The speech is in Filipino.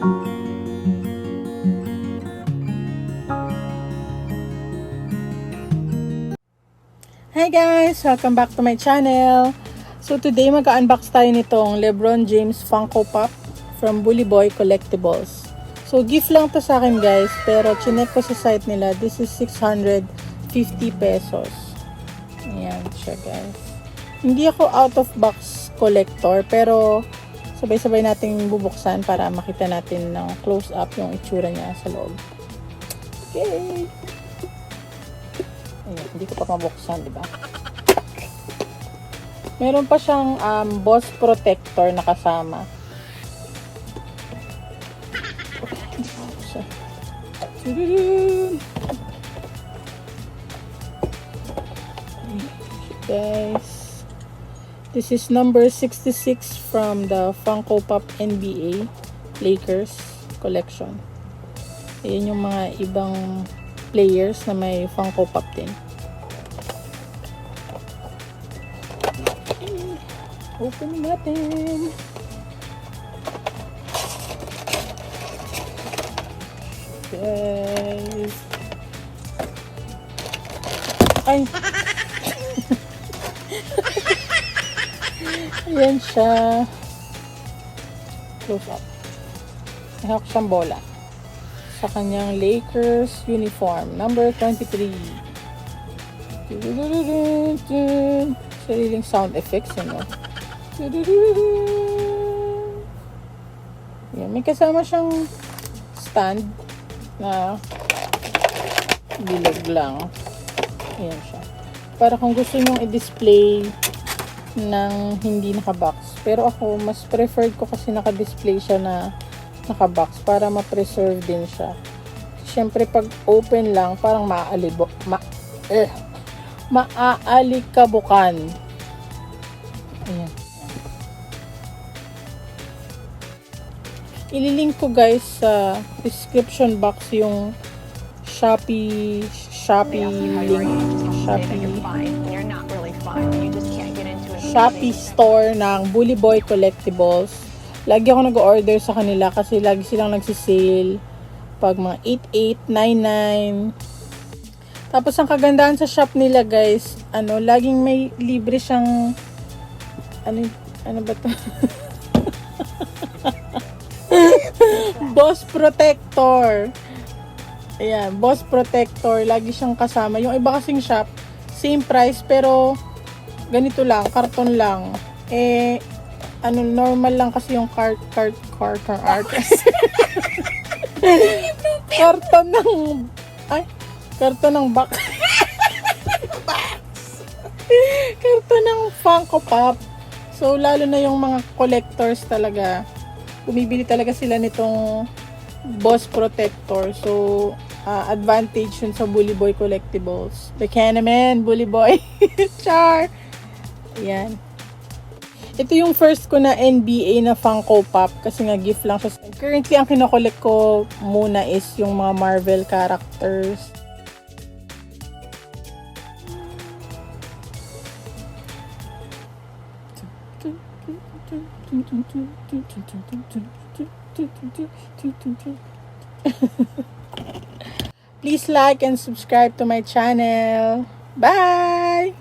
Hi guys! Welcome back to my channel. So today mag-unbox tayo nitong LeBron James Funko Pop from Bully Boy Collectibles. So gift lang to sa akin guys, pero chinek ko sa site nila, this is 650 pesos. Ayan siya guys. Hindi ako out of box collector, pero sabay-sabay natin bubuksan para makita natin ng close up yung itsura niya sa loob. Okay! Ayan, hindi ko pa mabuksan, diba? Meron pa siyang boss protector na kasama. Guys, this is number 66 from the Funko Pop NBA Lakers collection. Ayan yung mga ibang players na may Funko Pop din. Open natin. Guys. Ay. Ayan siya. Close up. Nahawak siyang bola sa kanyang Lakers uniform number 23. Sariling sound effects, ano? Yan, may kasama siyang stand na bilog lang. Ayan siya. Para kung gusto nyong i-display ng hindi naka-box. Pero ako, mas preferred ko kasi naka-display siya na naka-box para ma-preserve din siya. Siyempre, pag open lang, parang maaalikabukan. Ayan. Ililink ko guys sa description box yung Shopee store ng Bully Boy Collectibles. Lagi ako nag-order sa kanila kasi lagi silang nagsisale pag mga 8899. Tapos ang kagandahan sa shop nila guys, laging may libre siyang ano ba to? Boss protector. Ayan, boss protector, lagi siyang kasama. Yung iba kasing shop, same price pero ganito lang, karton lang. Normal lang kasi yung karton art. Karton ng box. Karton ng Funko Pop. So, lalo na yung mga collectors talaga, bumibili talaga sila nitong boss protector. So, advantage yun sa Bully Boy Collectibles. Bacana man, Bully Boy. Char! Ayan. Ito yung first ko na NBA na Funko Pop kasi nga gift lang siya. Currently, ang kinokollect ko muna is yung mga Marvel characters. Please like and subscribe to my channel. Bye!